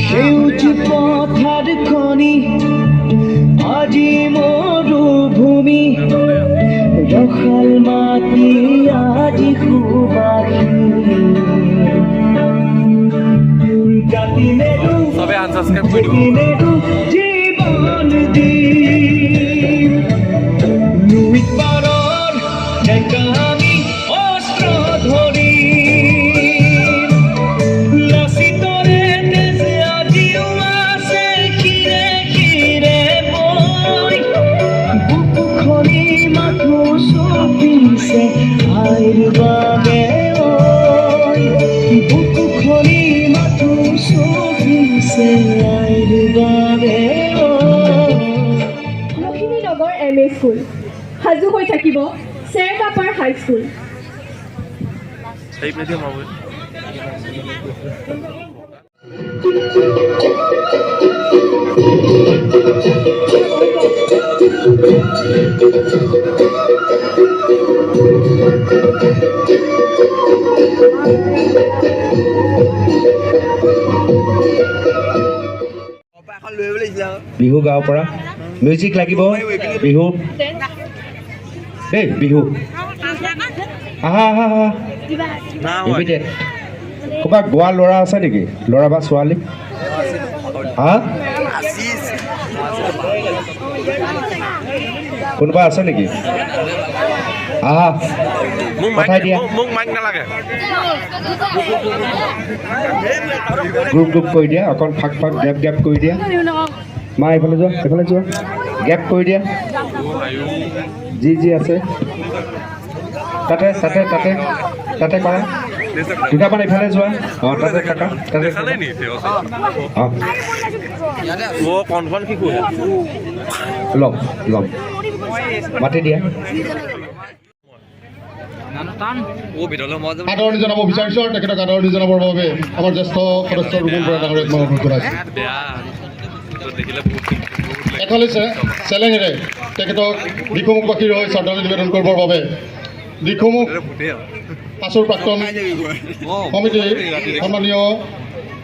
সেউজ পথার খনি আজি মরুভূমি রখাল মাটি আজি সুবাসী জাতি মেরু সবে আনসাবস্ক্রাইব করে দিব মেরু জীবন দিন লুইত পারর আমি অস্ত্র ধরি লাসিতরে দেশে আজিও আছে খিরে খিরে বই বুকু খনি মাথু সপিছে আইর বাবে ওই বুকু খনি মাথু সপিছে আইর বাবে লখিমীনগৰ MA স্কুল সাজু হৈ থাকিব চেৰকাপাৰ হাই স্কুল। সেই প্লেটে মাৰব বিহু গাঁৱৰ পৰা মিউজিক লাগিব বিহু দেই বিহু আহা আহা আহা ইমিডিয়েট ক'ৰবাত গোৱা ল'ৰা আছে নেকি ল'ৰা বা ছোৱালী হা কোনোবা আছে নেকি আহা পঠাই দিয়া মোক মাইক নালাগে গ্ৰুপ গ্ৰুপ কৰি দিয়া অকণ ফাক ফাক গেপ গেপ কৰি দিয়া মা এইফালে যোৱা গেপ কৰি দিয়া যি যি আছে তাতে তাতে তাতে তাতে কৰা দুটামান এইফালে যোৱা অঁ তাতে থাকা তাতে অঁ ল'ম ল'ম মাতি দিয়া আদৰণি জনাব বিচাৰিছোঁ আৰু তেখেতক আদৰণি জনাবৰ বাবে আমাৰ জ্যেষ্ঠ সদস্য ৰুবুল বৰা ডাঙৰীয়াক মই অনুৰোধ জনাইছোঁ এফালে চেলেঙেৰে তেখেতক দিখৌমুখবাসীৰ হৈ শ্ৰদ্ধাঞ্জলি নিবেদন কৰিবৰ বাবে দিখৌমুখ আছুৰ প্ৰাক্তন সমিতিৰ সন্মানীয়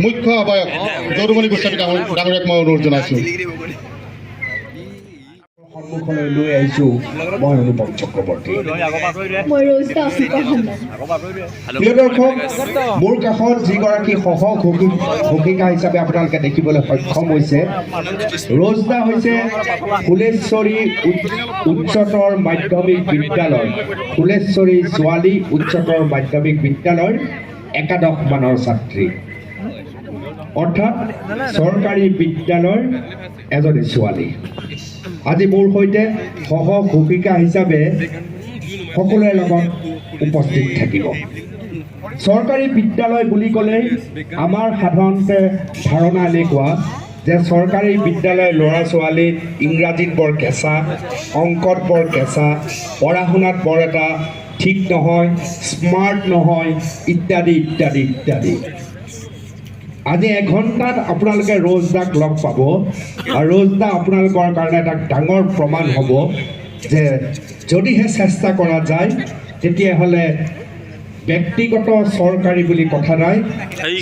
মুখ্য আহ্বায়ক যদুমণি গোস্বামী ডাঙৰীয়াক মই অনুৰোধ জনাইছোঁ সন্মুখলৈ লৈ আহিছোঁ মই অনুপম চক্ৰৱৰ্তী মই ৰৌজিতা অশোকৰ সন্মান। প্ৰিয় দৰ্শক মোৰ কাষত যিগৰাকী সহ ঘোষিকা হিচাপে আপোনালোকে দেখিবলৈ সক্ষম হৈছে ৰৌজিতা হৈছে ফুলেশ্বৰী উচ্চতৰ মাধ্যমিক বিদ্যালয় ফুলেশ্বৰী ছোৱালী উচ্চতৰ মাধ্যমিক বিদ্যালয়ৰ একাদশ মানৰ ছাত্ৰী অৰ্থাৎ চৰকাৰী বিদ্যালয়ৰ এজনী ছোৱালী আজি মোৰ সৈতে সহ ঘোষিকা হিচাপে সকলোৰে লগত উপস্থিত থাকিব চৰকাৰী বিদ্যালয় বুলি ক'লে আমাৰ সাধাৰণতে ধাৰণা এনেকুৱা যে চৰকাৰী বিদ্যালয়ৰ ল'ৰা ছোৱালী ইংৰাজীত বৰ কেঁচা অংকত বৰ কেঁচা পঢ়া শুনাত বৰ এটা ঠিক নহয় স্মাৰ্ট নহয় ইত্যাদি ইত্যাদি ইত্যাদি আজি এঘণ্টাত আপোনালোকে ৰৌজিতাক লগ পাব আৰু ৰৌজিতা আপোনালোকৰ কাৰণে এটা ডাঙৰ প্ৰমাণ হ'ব যে যদিহে চেষ্টা কৰা যায় তেতিয়াহ'লে ব্যক্তিগত চৰকাৰী বুলি কথা নাই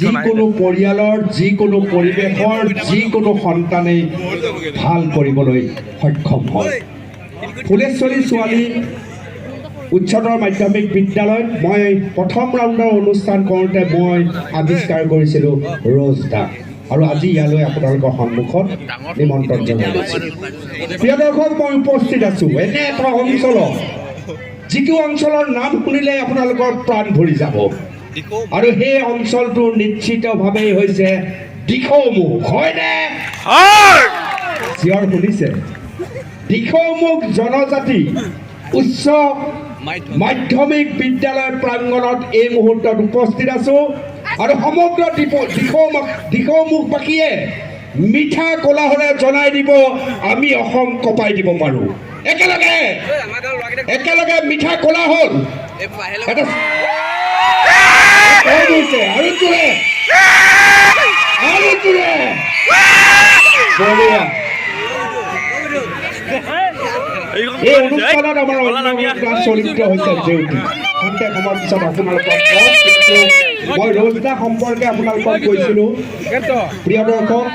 যিকোনো পৰিয়ালৰ যিকোনো পৰিৱেশৰ যিকোনো সন্তানেই ভাল কৰিবলৈ সক্ষম হয় ফুলেশ্বৰী ছোৱালী উচ্চতৰ মাধ্যমিক বিদ্যালয়ত মই প্ৰথম ৰাউণ্ডৰ অনুষ্ঠান কৰোঁতে মই আৱিষ্কাৰ কৰিছিলোঁ ৰৌজিতাক আৰু আজি ইয়ালৈ আপোনালোকৰ সন্মুখত নিমন্ত্ৰণ জনাইছোঁ প্ৰিয় দৰ্শক মই উপস্থিত আছোঁ এনে এটা অঞ্চলত যিটো অঞ্চলৰ নাম শুনিলে আপোনালোকৰ প্ৰাণ ভৰি যাব আৰু সেই অঞ্চলটোৰ নিশ্চিতভাৱেই হৈছে দিখৌমুখ হয়নে চিঞৰ শুনিছে দিখৌমুখ জনজাতি উচ্চ মাধ্যমিক বিদ্যালয় প্ৰাংগণত এই মুহূৰ্তত উপস্থিত আছোঁ আৰু সমগ্ৰ দিখৌমুখবাসীয়ে মিঠা কোলাহলে জনাই দিব আমি অসম কঁপাই দিব পাৰোঁ একেলগে মিঠা কোলাহল আৰু জোৰে এই অনুষ্ঠানত আমাৰ অন্য চৰিত্ৰ হৈছে জেউতি খন্তেক সময়ৰ পিছত আপোনালোকক কম, কিন্তু মই ৰ'জদা সম্পৰ্কে আপোনালোকক কৈছিলোঁ প্ৰিয় দৰ্শক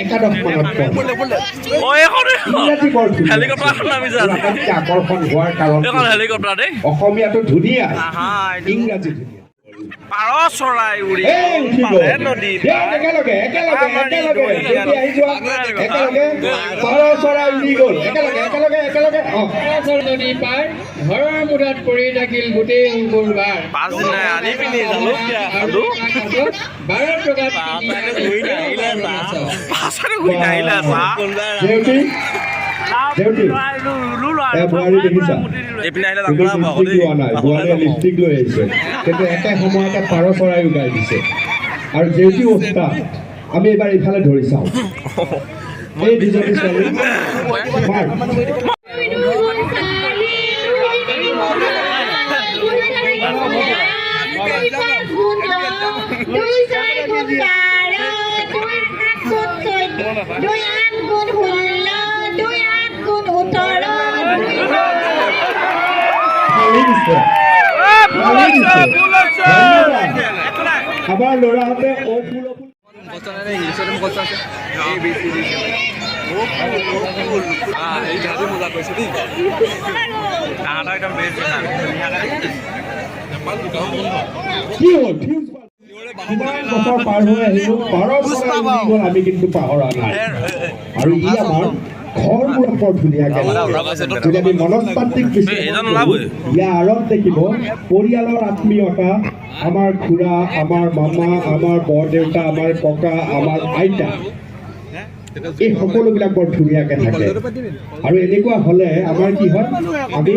একাদশ মানত ইংৰাজী বৰ আটাইতকৈ আকৰ্ষণ হোৱাৰ কাৰণ অসমীয়াটো ধুনীয়া ইংৰাজী ধুনীয়া পাৰ চৰাই উৰি এই উঠি গ'ল। দিয়ক একেলগে আহি যোৱা একেলগে পাৰ চৰাই উৰি গ'ল একেলগে অ নদী পাৰ ঘৰৰ মুঠাত পৰি থাকিল গোটেই অংকুৰবাৰ পাছদিনা আনি পিনি জালুকীয়া খালো বাৰৰ টকাত পাছৰে ঘূৰি নাহিলে দেউতি বোৱাৰী দেখিছা এইপিনে আহিলে তুমি লিপষ্টিক লোৱা নাই বোৱাৰীয়ে লিপষ্টিক লৈ আহিছে কিন্তু একে সময়তে পাৰ চৰাই উগাই দিছে আৰু জেউতি অৱস্থা আমি এইবাৰ ইফালে ধৰি চাওঁ এই দুজনী ছোৱালী মাৰ। আমাৰ ল'ৰাহঁতে কি হ'ল কিমান বছৰ পাৰ হৈ আহিলো পাৰ চৰাই উৰি গ'ল আমি কিন্তু পাহৰা নাই আৰু ই আমাৰ ঘৰবোৰ বৰ ধুনীয়াকৈ যদি আমি মনস্তাত্ত্বিক ইয়াৰ আঁৰত দেখিব পৰিয়ালৰ আত্মীয়তা আমাৰ খুৰা আমাৰ মামা আমাৰ বৰদেউতা আমাৰ ককা আমাৰ আইতা এই সকলোবিলাক বৰ ধুনীয়াকৈ থাকে আৰু এনেকুৱা হ'লে আমাৰ কি হয় আমি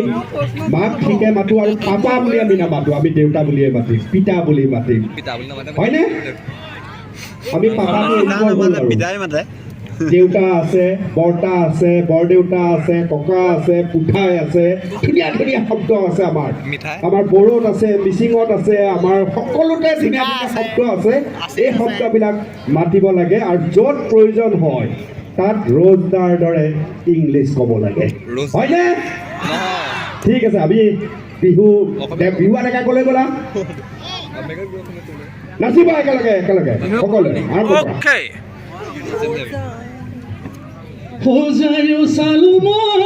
মাক ঠিকে মাতোঁ আৰু পাপা বুলি আমি নামাতোঁ আমি দেউতা বুলিয়ে মাতিম পিতা বুলি মাতিম হয়নে আমি পাপাটো দেউতা আছে বৰ্তা আছে বৰদেউতা আছে ককা আছে পুঠাই আছে ধুনীয়া ধুনীয়া শব্দ আছে আমাৰ বড়োত আছে মিচিঙত আছে আমাৰ সকলোতে ধুনীয়া ধুনীয়া শব্দ আছে এই শব্দবিলাক মাতিব লাগে আৰু য'ত প্ৰয়োজন হয় তাত ৰ'জদাৰ দৰে ইংলিছ ক'ব লাগে হয়নে ঠিক আছে আমি বিহু ডেকা ক'লৈ গ'লা নাচিবা একেলগে সকলোৱে আৰম্ভ কৰা Rosário Salomão,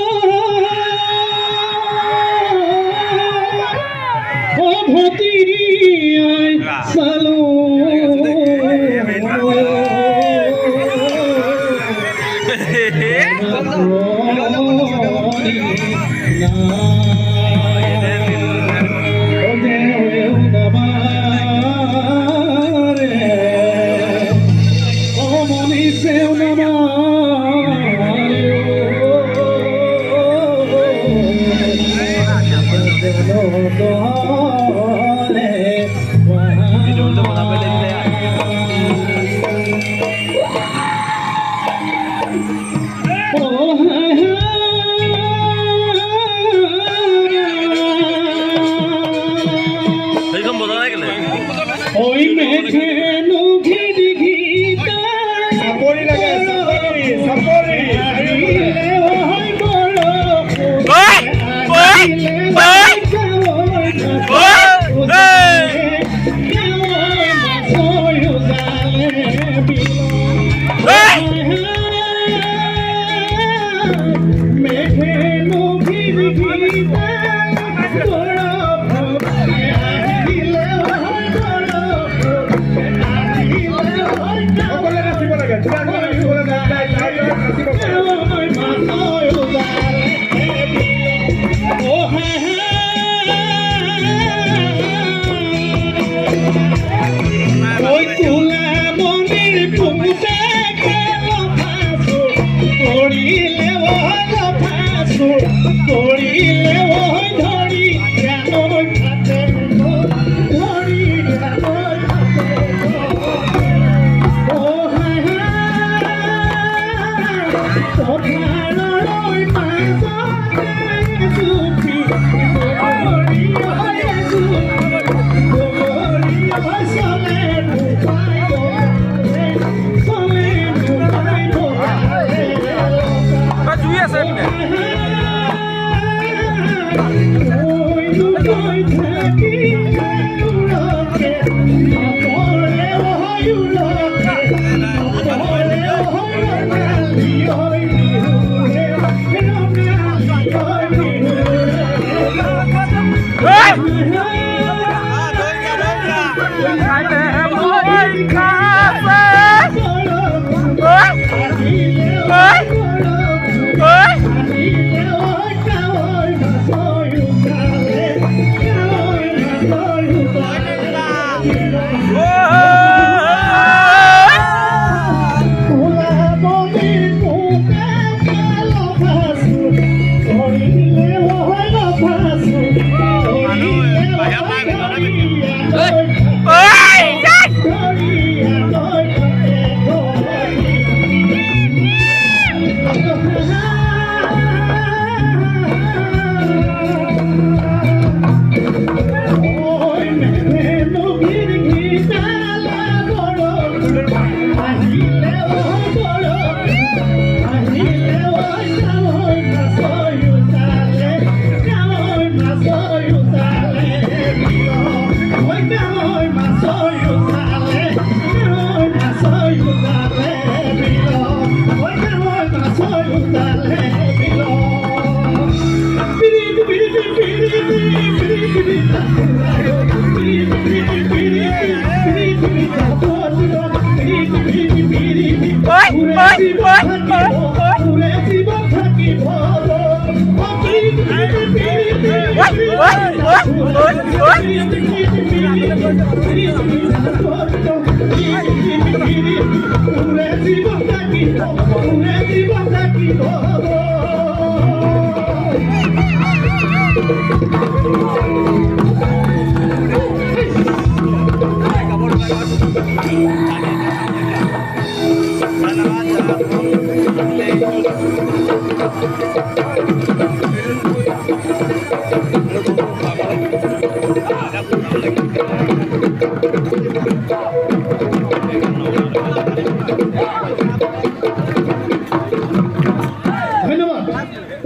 o Bhotiria Hoy me quedo gita চাপৰি লাগে চাপৰি Oi, মই থাকিলে উৰকে নপৰে হয় উৰকে নপৰে হয় ৰঙালী হয় বিহুৰে ৰঙালী হয়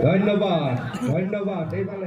ধন্যবাদ ধন্যবাদ।